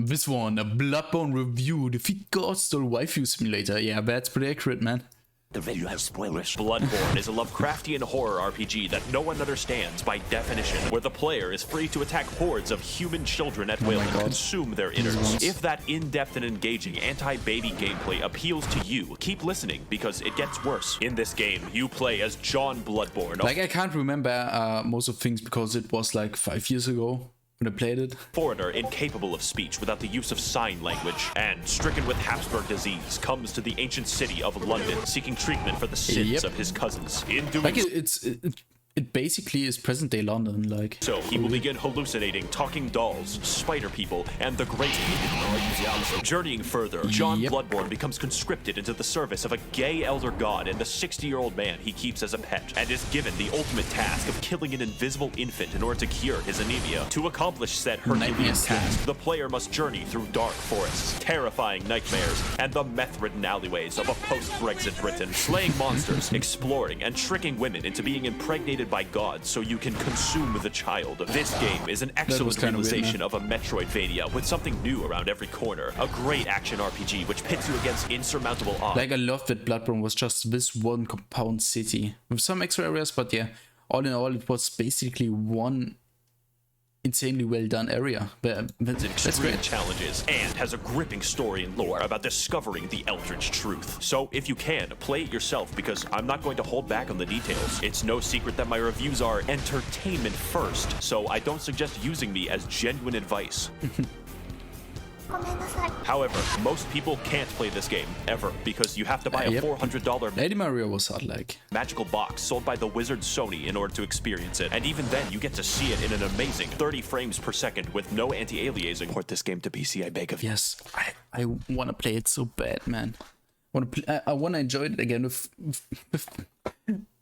This one, a Bloodborne review, defeat gods stole waifu simulator. Yeah, that's pretty accurate, man. The video has spoilers. Bloodborne is a Lovecraftian horror RPG that no one understands by definition, where the player is free to attack hordes of human children at will and consume their innards. If that in-depth and engaging anti-baby gameplay appeals to you, keep listening because it gets worse. In this game, you play as John Bloodborne. Like, I can't remember most of things because it was like 5 years ago. I played it. Foreigner incapable of speech without the use of sign language, and stricken with Habsburg disease, comes to the ancient city of London, seeking treatment for the sins of his cousins. In doing like it basically is present day London, like. So he will begin hallucinating talking dolls, spider people, and the great journeying further, John Bloodborne becomes conscripted into the service of a gay elder god and the 60-year-old man he keeps as a pet, and is given the ultimate task of killing an invisible infant in order to cure his anemia. To accomplish said Herculean task, the player must journey through dark forests, terrifying nightmares, and the meth-ridden alleyways of a post-Brexit Britain, slaying monsters, exploring, and tricking women into being impregnated by gods so you can consume the child. This game is an excellent realization of a Metroidvania with something new around every corner. A great action RPG which pits you against insurmountable odds. Like, I love that Bloodborne was just this one compound city with some extra areas, but yeah, all in all, it was basically one insanely well done area. That's great. Challenges and has a gripping story and lore about discovering the Eldritch truth. So if you can, play it yourself because I'm not going to hold back on the details. It's no secret that my reviews are entertainment first, so I don't suggest using me as genuine advice. However, most people can't play this game, ever, because you have to buy a $400 Lady Mario was hot, like. magical box sold by the wizard Sony in order to experience it. And even then, you get to see it in an amazing 30 frames per second with no anti-aliasing. Port this game to PC, I beg of you. Yes, I want to play it so bad, man. I want to enjoy it again with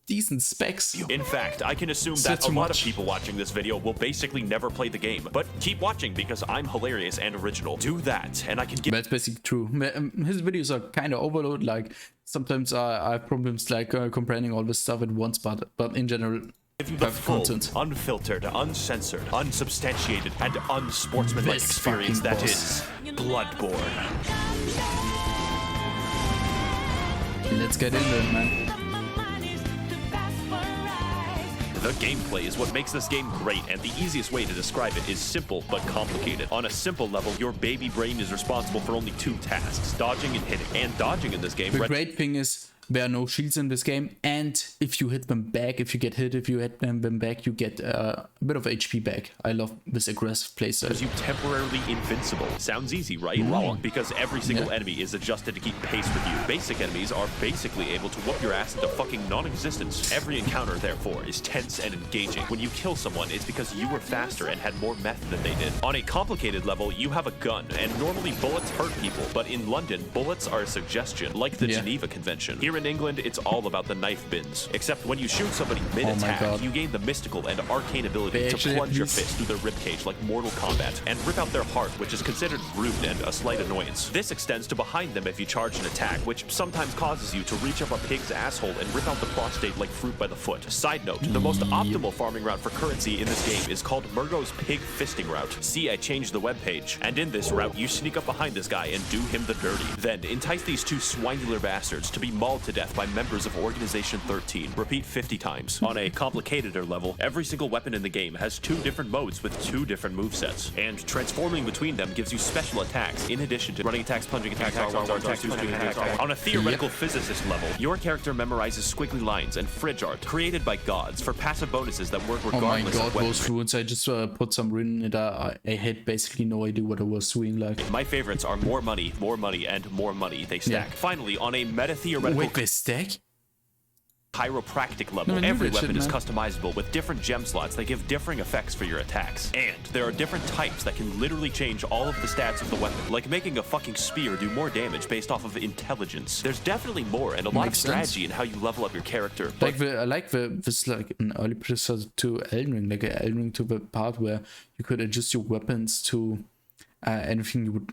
decent specs. In fact, I can assume that a lot of people watching this video will basically never play the game, but keep watching because I'm hilarious and original. Do that, and I can give. That's basically true. His videos are kind of overload. Like, sometimes I have problems like comprehending all this stuff at once, but in general, give you the full, unfiltered, uncensored, unsubstantiated, and unsportsmanlike experience that is Bloodborne. Let's get into it, man. The gameplay is what makes this game great, and the easiest way to describe it is simple but complicated. On a simple level, your baby brain is responsible for only 2 tasks, dodging and hitting. And dodging in this game... The great thing is there are no shields in this game, and if you hit them back, if you get hit, if you hit them back, you get a bit of HP back. I love this aggressive playstyle. Because you temporarily invincible. Sounds easy, right? Wrong. Because every single enemy is adjusted to keep pace with you. Basic enemies are basically able to whoop your ass into fucking non-existence. Every encounter, therefore, is tense and engaging. When you kill someone, it's because you were faster and had more meth than they did. On a complicated level, you have a gun, and normally bullets hurt people, but in London, bullets are a suggestion, like the Geneva Convention. Here in England, it's all about the knife bins. Except when you shoot somebody mid-attack, you gain the mystical and arcane ability to plunge your fist through their ribcage like Mortal Kombat, and rip out their heart, which is considered rude and a slight annoyance. This extends to behind them if you charge an attack, which sometimes causes you to reach up a pig's asshole and rip out the prostate like fruit by the foot. Side note, the most optimal farming route for currency in this game is called Mergo's pig fisting route. See, I changed the webpage. And in this route, you sneak up behind this guy and do him the dirty. Then entice these 2 swinular bastards to be mauled to death by members of Organization 13. Repeat 50 times. On a complicateder level, every single weapon in the game has 2 different modes with 2 different movesets, and transforming between them gives you special attacks in addition to running attacks, plunging attacks, On a theoretical physicist level, your character memorizes squiggly lines and fridge art created by gods for passive bonuses that work regardless of weapon. Those fluents, I just put some written in it. I had basically no idea what I was doing. Like, my favorites are more money, and more money they stack. Finally, on a meta-theoretical... Wait, they stack? chiropractic level, every weapon is customizable with different gem slots that give differing effects for your attacks. And there are different types that can literally change all of the stats of the weapon, like making a fucking spear do more damage based off of intelligence. There's definitely more and a lot of strategy in how you level up your character. Like I like this like an early predecessor to Elden Ring, like Elden Ring to the part where you could adjust your weapons to anything you would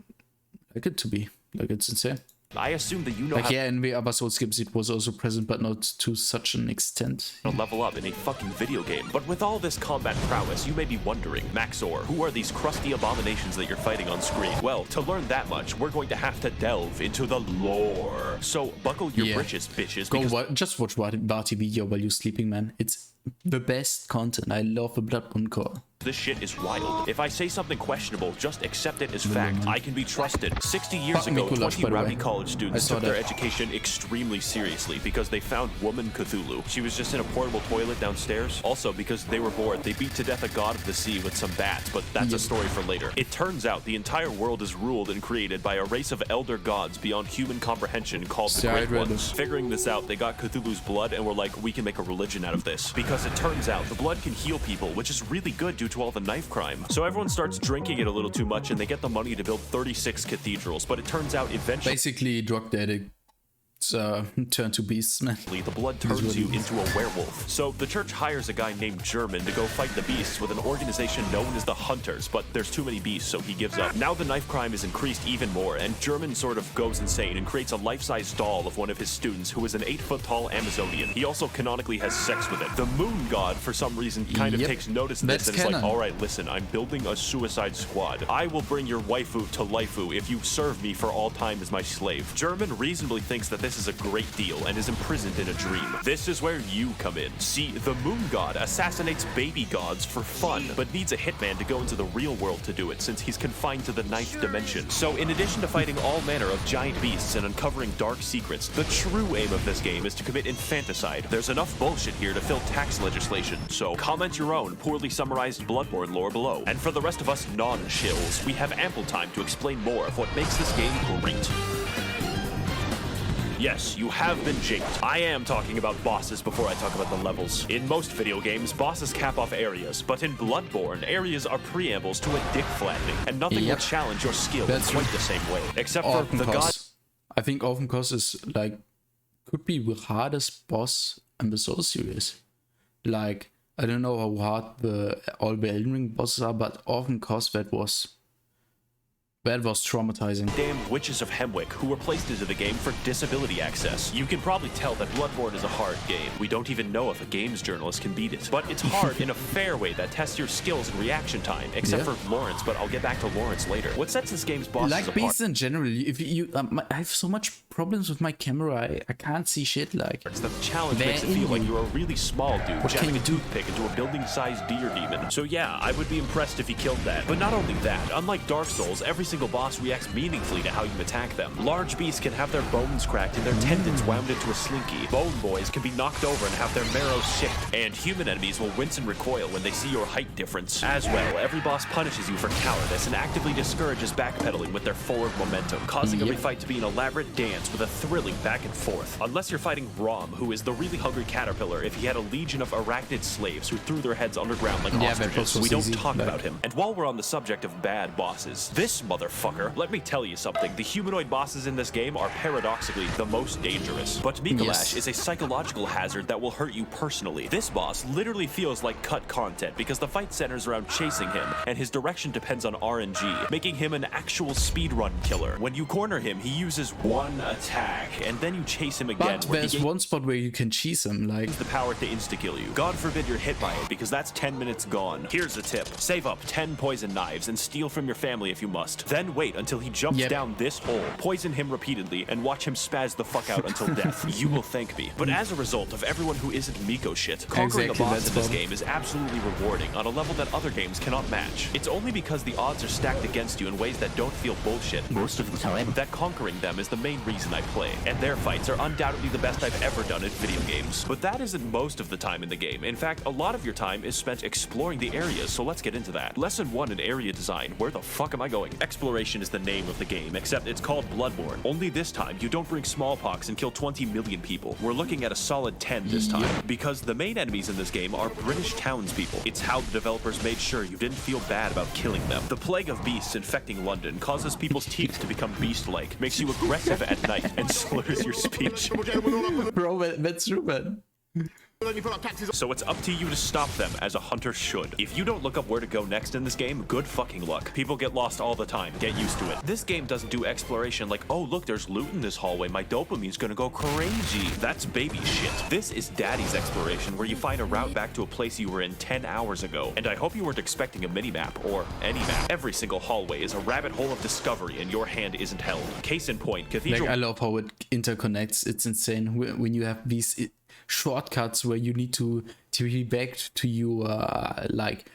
like it to be. Like, it's insane. I assume that you know Like, how yeah, in the other Souls games it was also present, but not to such an extent. to level up in a fucking video game. But with all this combat prowess, you may be wondering, Max0r, who are these crusty abominations that you're fighting on screen? Well, to learn that much, we're going to have to delve into the lore. So buckle your britches, bitches. Just watch Barty video while you're sleeping, man. It's the best content. I love the Bloodborne core. This shit is wild. If I say something questionable, just accept it as fact. I can be trusted. 60 years ago, 20 rowdy college students took their education extremely seriously because they found woman Cthulhu. She was just in a portable toilet downstairs. Also, because they were bored, they beat to death a god of the sea with some bats, but that's a story for later. It turns out the entire world is ruled and created by a race of elder gods beyond human comprehension called the Great Ones. Figuring this out, they got Cthulhu's blood and were like, we can make a religion out of this. Because it turns out the blood can heal people, which is really good due to all the knife crime. So everyone starts drinking it a little too much and they get the money to build 36 cathedrals, but it turns out eventually basically drug addicts turn to beasts, man. The blood turns you into a werewolf. So the church hires a guy named German to go fight the beasts with an organization known as the Hunters, but there's too many beasts, so he gives up. Now the knife crime is increased even more, and German sort of goes insane and creates a life-size doll of one of his students who is an 8-foot-tall Amazonian. He also canonically has sex with it. The moon god, for some reason, kind of takes notice of this and is like, alright, listen, I'm building a suicide squad. I will bring your waifu to laifu if you serve me for all time as my slave. German reasonably thinks that this is a great deal and is imprisoned in a dream. This is where you come in. See, the moon god assassinates baby gods for fun, but needs a hitman to go into the real world to do it since he's confined to the 9th dimension. So in addition to fighting all manner of giant beasts and uncovering dark secrets, the true aim of this game is to commit infanticide. There's enough bullshit here to fill tax legislation, so comment your own poorly summarized Bloodborne lore below. And for the rest of us non-shills, we have ample time to explain more of what makes this game great. Yes, you have been japed. I am talking about bosses before I talk about the levels. In most video games, bosses cap off areas, but in Bloodborne, areas are preambles to a dick flattening, and nothing will challenge your skill in quite the same way. Except for the god. I think Orphankos is like, could be the hardest boss in the Souls series. Like, I don't know how hard all the Elden Ring bosses are, but Orphankos, that was traumatizing. Damn witches of Hemwick who were placed into the game for disability access. You can probably tell that Bloodborne is a hard game. We don't even know if a games journalist can beat it. But it's hard in a fair way that tests your skills and reaction time, except for Lawrence, but I'll get back to Lawrence later. What sets this game's bosses apart? Like beasts in general, if you I have so much problems with my camera, I can't see shit like. The challenge makes it feel like you're a really small dude jamming a toothpick into a building-sized deer demon. So yeah, I would be impressed if he killed that. But not only that, unlike Dark Souls, every single boss reacts meaningfully to how you attack them. Large beasts can have their bones cracked and their tendons wound into a slinky. Bone boys can be knocked over and have their marrow sicked. And human enemies will wince and recoil when they see your height difference. As well, every boss punishes you for cowardice and actively discourages backpedaling with their forward momentum, causing every fight to be an elaborate dance with a thrilling back and forth. Unless you're fighting Rom, who is the really hungry caterpillar if he had a legion of arachnid slaves who threw their heads underground like ostriches. We don't talk about him. And while we're on the subject of bad bosses, this motherfucker, let me tell you something, the humanoid bosses in this game are paradoxically the most dangerous. But Mikolash is a psychological hazard that will hurt you personally. This boss literally feels like cut content because the fight centers around chasing him, and his direction depends on RNG, making him an actual speedrun killer. When you corner him, he uses one attack, and then you chase him again. But there's one spot where you can cheese him, like the power to insta-kill you. God forbid you're hit by it, because that's 10 minutes gone. Here's a tip. Save up 10 poison knives and steal from your family if you must. Then wait until he jumps down this hole, poison him repeatedly, and watch him spaz the fuck out until death. You will thank me. But as a result of everyone who isn't Miko shit, conquering a boss in this game is absolutely rewarding on a level that other games cannot match. It's only because the odds are stacked against you in ways that don't feel bullshit most of the time that conquering them is the main reason I play, and their fights are undoubtedly the best I've ever done in video games. But that isn't most of the time in the game. In fact, a lot of your time is spent exploring the areas, so let's get into that. Lesson 1 in area design. Where the fuck am I going? Exploration is the name of the game, except it's called Bloodborne. Only this time, you don't bring smallpox and kill 20 million people. We're looking at a solid 10 this time, because the main enemies in this game are British townspeople. It's how the developers made sure you didn't feel bad about killing them. The plague of beasts infecting London causes people's teeth to become beast-like, makes you aggressive at night, and slurs your speech. Bro, that's true, man. So it's up to you to stop them, as a hunter should. If you don't look up where to go next in this game, good fucking luck. People get lost all the time. Get used to it. This game doesn't do exploration like, oh look, there's loot in this hallway. My dopamine's gonna go crazy. That's baby shit. This is daddy's exploration, where you find a route back to a place you were in 10 hours ago. And I hope you weren't expecting a mini-map, or any map. Every single hallway is a rabbit hole of discovery, and your hand isn't held. Case in point, Cathedral... Like, I love how it interconnects. It's insane when you have these shortcuts where you need to be back to your like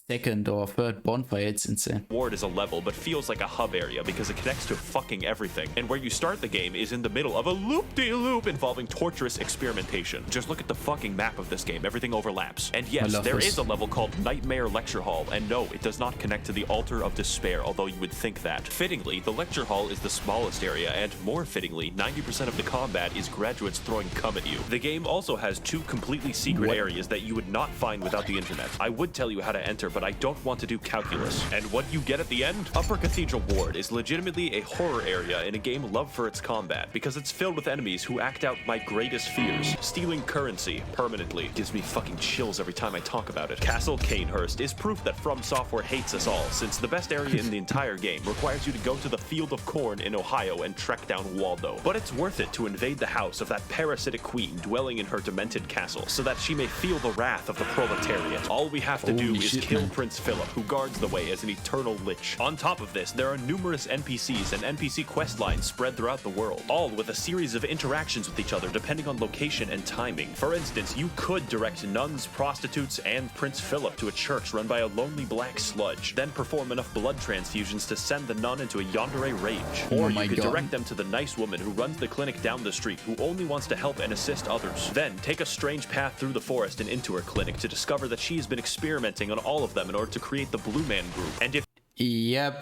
second or third bonfire. It's insane. Ward is a level, but feels like a hub area because it connects to fucking everything. And where you start the game is in the middle of a loop-de-loop involving torturous experimentation. Just look at the fucking map of this game. Everything overlaps. And yes, there is a level called Nightmare Lecture Hall, and no, it does not connect to the Altar of Despair, although you would think that. Fittingly, the Lecture Hall is the smallest area, and more fittingly, 90% of the combat is graduates throwing cum at you. The game also has 2 completely secret areas that you would not find without the internet. I would tell you how to enter, but I don't want to do calculus. And what you get at the end? Upper Cathedral Ward is legitimately a horror area in a game loved for its combat, because it's filled with enemies who act out my greatest fears. Stealing currency permanently gives me fucking chills every time I talk about it. Castle Canehurst is proof that From Software hates us all, since the best area in the entire game requires you to go to the Field of Corn in Ohio and trek down Waldo. But it's worth it to invade the house of that parasitic queen dwelling in her demented castle, so that she may feel the wrath of the proletariat. All we have to do is kill Prince Philip, who guards the way as an eternal lich. On top of this, there are numerous NPCs and NPC quest lines spread throughout the world, all with a series of interactions with each other depending on location and timing. For instance, you could direct nuns, prostitutes, and Prince Philip to a church run by a lonely black sludge, then perform enough blood transfusions to send the nun into a yandere rage. Or you could direct them to the nice woman who runs the clinic down the street, who only wants to help and assist others. Then take a strange path through the forest and into her clinic to discover that she has been experimenting on all of them in order to create the Blue Man Group. And if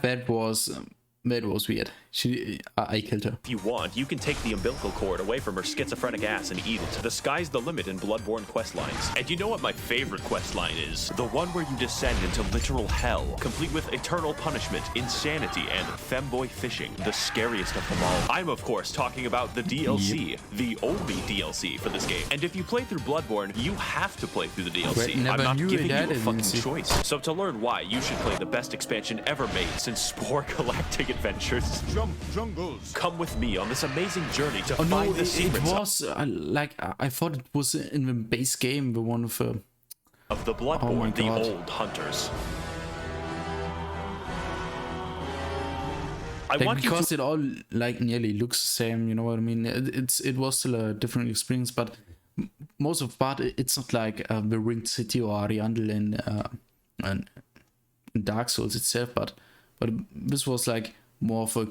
that was weird. I killed her. If you want, you can take the umbilical cord away from her schizophrenic ass and eat it. The sky's the limit in Bloodborne questlines. And you know what my favorite questline is? The one where you descend into literal hell, complete with eternal punishment, insanity, and femboy fishing. The scariest of them all. I'm of course talking about the DLC, the only DLC for this game. And if you play through Bloodborne, you have to play through the DLC. I'm not giving you a fucking choice. So to learn why, you should play the best expansion ever made since Spore Galactic Adventures. Jungles. Come with me on this amazing journey to find the secrets. It was I thought it was in the base game, the one of the Bloodborne, the old hunters. Because it all like nearly looks the same, you know what I mean? It was still a different experience, but most of the part it's not like the Ringed City or Ariandel in Dark Souls itself, but this was like more of a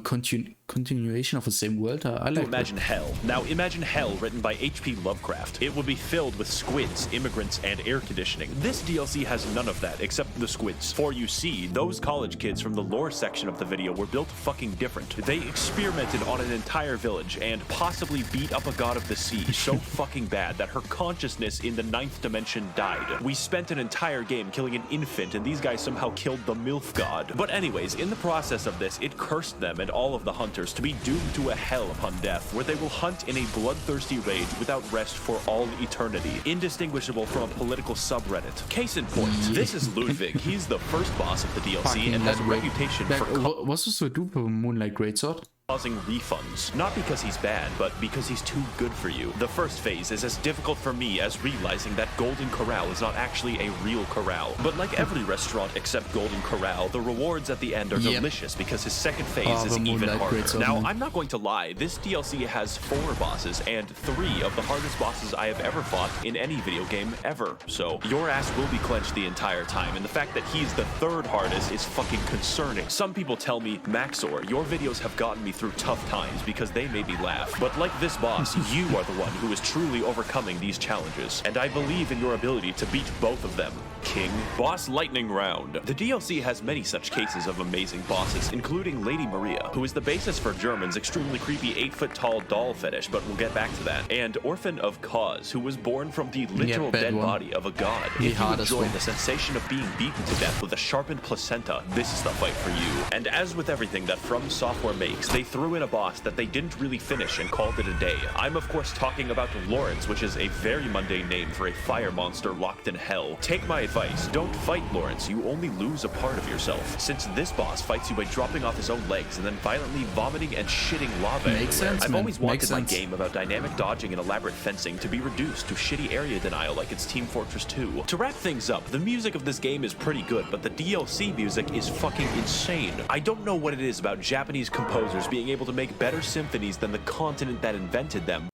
continuation of the same world. I like Imagine Hell. Now imagine Hell written by H.P. Lovecraft. It would be filled with squids, immigrants, and air conditioning. This DLC has none of that except the squids. For you see, those college kids from the lore section of the video were built fucking different. They experimented on an entire village and possibly beat up a god of the sea so fucking bad that her consciousness in the 9th dimension died. We spent an entire game killing an infant and these guys somehow killed the MILF god. But anyways, in the process of this, it cursed them and all of the hunters to be doomed to a hell upon death, where they will hunt in a bloodthirsty rage without rest for all eternity, indistinguishable from a political subreddit. Case in point, this is Ludwig. He's the first boss of the DLC and has a reputation for... Was this a dupe of Moonlight Greatsword? Causing refunds. Not because he's bad, but because he's too good for you. The first phase is as difficult for me as realizing that Golden Corral is not actually a real corral. But like every restaurant except Golden Corral, the rewards at the end are delicious because his second phase is even harder. Now, I'm not going to lie, this DLC has 4 bosses and 3 of the hardest bosses I have ever fought in any video game ever. So, your ass will be clenched the entire time, and the fact that he's the 3rd hardest is fucking concerning. Some people tell me, Max0r, your videos have gotten me through tough times because they made me laugh. But like this boss, you are the one who is truly overcoming these challenges, and I believe in your ability to beat both of them. king. Boss Lightning Round. The DLC has many such cases of amazing bosses, including Lady Maria, who is the basis for German's extremely creepy 8-foot-tall doll fetish, but we'll get back to that. And Orphan of Cause, who was born from the literal dead body of a god. If you enjoy the sensation of being beaten to death with a sharpened placenta, this is the fight for you. And as with everything that From Software makes, they threw in a boss that they didn't really finish and called it a day. I'm of course talking about Lawrence, which is a very mundane name for a fire monster locked in hell. Take my advice, don't fight Lawrence, you only lose a part of yourself, since this boss fights you by dropping off his own legs and then violently vomiting and shitting lava everywhere. I've always wanted my game about dynamic dodging and elaborate fencing to be reduced to shitty area denial like it's Team Fortress 2. To wrap things up, the music of this game is pretty good, but the DLC music is fucking insane. I don't know what it is about Japanese composers being able to make better symphonies than the continent that invented them.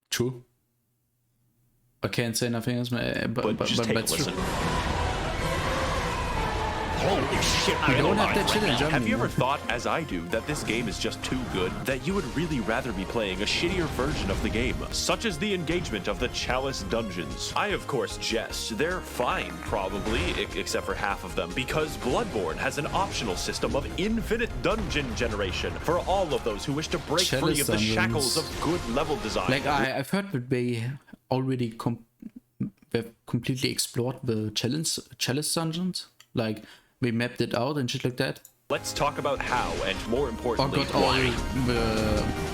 True. I can't say nothing else, but just take a that's listen. true. Holy shit, I don't have that shit in Germany. Have you ever thought, as I do, that this game is just too good, that you would really rather be playing a shittier version of the game, such as the engagement of the Chalice Dungeons? I, of course, jest. They're fine, probably, except for half of them, because Bloodborne has an optional system of infinite dungeon generation for all of those who wish to break free of the shackles of good level design. Like, I've heard that they already they've completely explored the Chalice Dungeons. Like, we mapped it out and shit like that. Let's talk about how, and more Or importantly, got all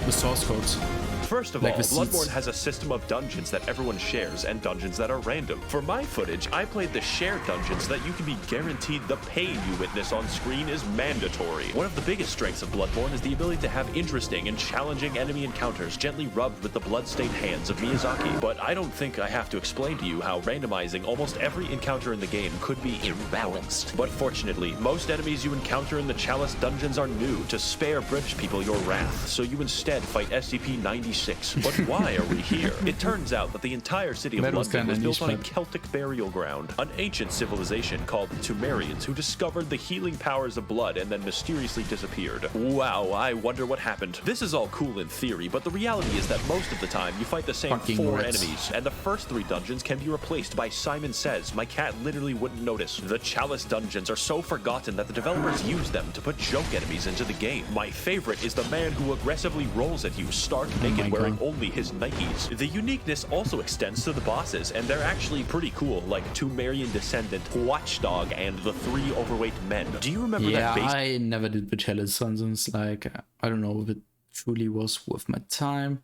the source codes. First of Like all, the seats. Bloodborne has a system of dungeons that everyone shares and dungeons that are random. For my footage, I played the shared dungeons so that you can be guaranteed the pain you witness on screen is mandatory. One of the biggest strengths of Bloodborne is the ability to have interesting and challenging enemy encounters gently rubbed with the blood-stained hands of Miyazaki. But I don't think I have to explain to you how randomizing almost every encounter in the game could be imbalanced. But fortunately, most enemies you encounter in the Chalice dungeons are new to spare British people your wrath, so you instead fight SCP-96. But why are we here? It turns out that the entire city of London was built on a Celtic burial ground, an ancient civilization called the Tumerians who discovered the healing powers of blood and then mysteriously disappeared. Wow, I wonder what happened. This is all cool in theory, but the reality is that most of the time you fight the same four enemies, and the first 3 dungeons can be replaced by Simon Says. My cat literally wouldn't notice. The Chalice dungeons are so forgotten that the developers use them to put joke enemies into the game. My favorite is the man who aggressively rolls at you stark naked wearing only his Nikes. The uniqueness also extends to the bosses, and they're actually pretty cool, like Tumerian Descendant, Watchdog, and the 3 overweight men. Do you remember that base? Yeah, I never did the Chalice Dungeons. Like, I don't know if it truly was worth my time,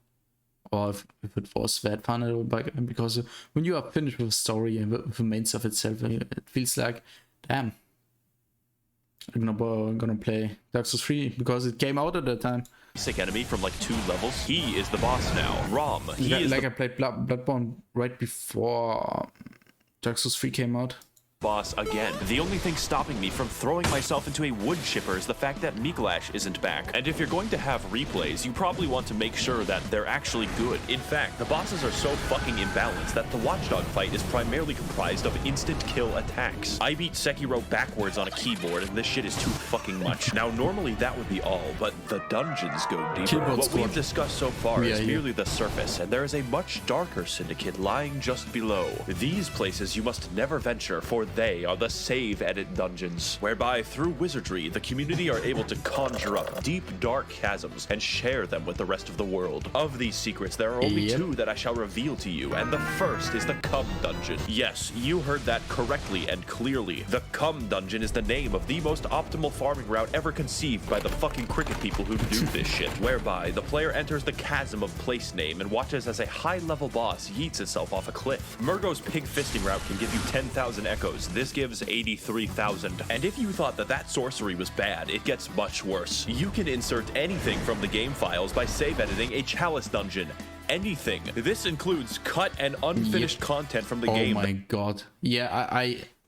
or if it was that fun, because when you are finished with the story and with the main stuff itself, it feels like, damn, I'm gonna play Dark Souls 3 because it came out at that time. Basic enemy from like 2 levels. He is the boss now. Rom. I played Bloodborne right before Dark Souls 3 came out. Boss again. The only thing stopping me from throwing myself into a wood chipper is the fact that Mikolash isn't back. And if you're going to have replays, you probably want to make sure that they're actually good. In fact, the bosses are so fucking imbalanced that the Watchdog fight is primarily comprised of instant kill attacks. I beat Sekiro backwards on a keyboard, and this shit is too fucking much. Now, normally that would be all, but the dungeons go deeper. What we've discussed so far is merely the surface, and there is a much darker syndicate lying just below. These places you must never venture, for they are the save edit dungeons, whereby through wizardry the community are able to conjure up deep dark chasms and share them with the rest of the world. Of these secrets there are only 2 that I shall reveal to you, and the first is the Cum Dungeon. Yes, you heard that correctly and clearly. The Cum Dungeon is the name of the most optimal farming route ever conceived by the fucking cricket people who do this shit, whereby the player enters the chasm of place name and watches as a high level boss yeets itself off a cliff. Mergo's pig fisting route can give you 10,000 echoes. This gives 83,000. And if you thought that sorcery was bad, it gets much worse. You can insert anything from the game files by save editing a Chalice dungeon. Anything. This includes cut and unfinished content from the game. Oh my god. Yeah,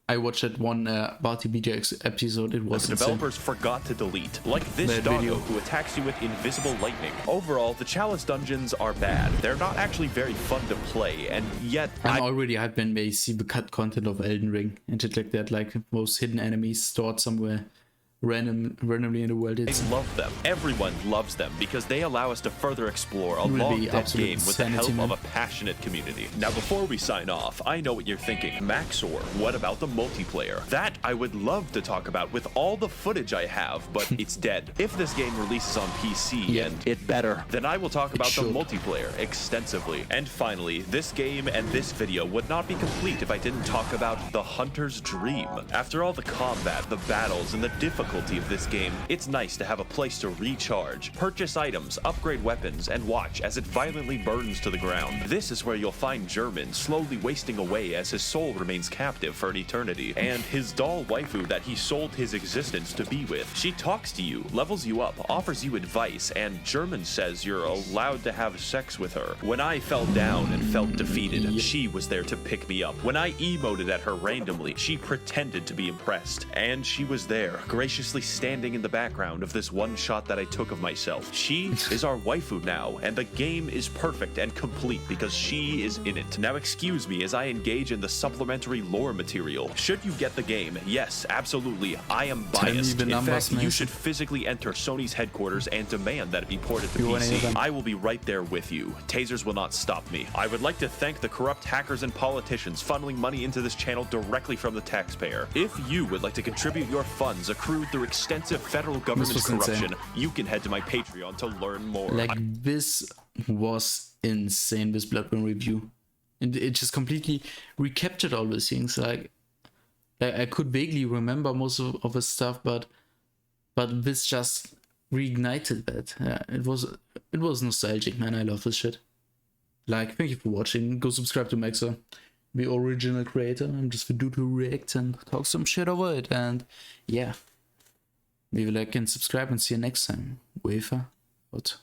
I watched that one Barty BJX episode. It was the developers forgot to delete, like this doggo who attacks you with invisible lightning. Overall, the Chalice dungeons are bad. They're not actually very fun to play, and yet I've been see the cut content of Elden Ring and shit like that, like most hidden enemies stored somewhere. randomly in the world. It's I love them. Everyone loves them because they allow us to further explore a Really long dead absolute game with the help sanity, of man. a passionate community. Now, before we sign off, I know what you're thinking. Max0r, what about the multiplayer? That I would love to talk about with all the footage I have, but it's dead. If this game releases on PC, Yeah. and it better, then I will talk about the should. multiplayer extensively. And finally, this game and this video would not be complete if I didn't talk about the hunter's dream. After all the combat, the battles, and the difficulty of this game, it's nice to have a place to recharge, purchase items, upgrade weapons, and watch as it violently burns to the ground. This is where you'll find German slowly wasting away as his soul remains captive for an eternity, and his doll waifu that he sold his existence to be with. She talks to you, levels you up, offers you advice, and German says you're allowed to have sex with her. When I fell down and felt defeated, she was there to pick me up. When I emoted at her randomly, she pretended to be impressed, and she was there, graciously standing in the background of this one shot that I took of myself. She is our waifu now, and the game is perfect and complete because she is in it. Now excuse me as I engage in the supplementary lore material. Should you get the game, yes, absolutely, I am Tell me biased. the In numbers, fact, you man. should physically enter Sony's headquarters and demand that it be ported to You wanna hear PC. them? I will be right there with you. Tasers will not stop me. I would like to thank the corrupt hackers and politicians funneling money into this channel directly from the taxpayer. If you would like to contribute your funds accrued through extensive federal government was insane. corruption, you can head to my Patreon to learn more. like this was insane. This Bloodborne review, and it just completely recaptured all these things. Like I could vaguely remember most of the stuff, but this just reignited that. Yeah, it was nostalgic, man. I love this shit. Like, thank you for watching. Go subscribe to Max0r, the original creator. I'm just the dude who reacts and talks some shit over it. And yeah, leave a like and subscribe, and see you next time. Waifu out.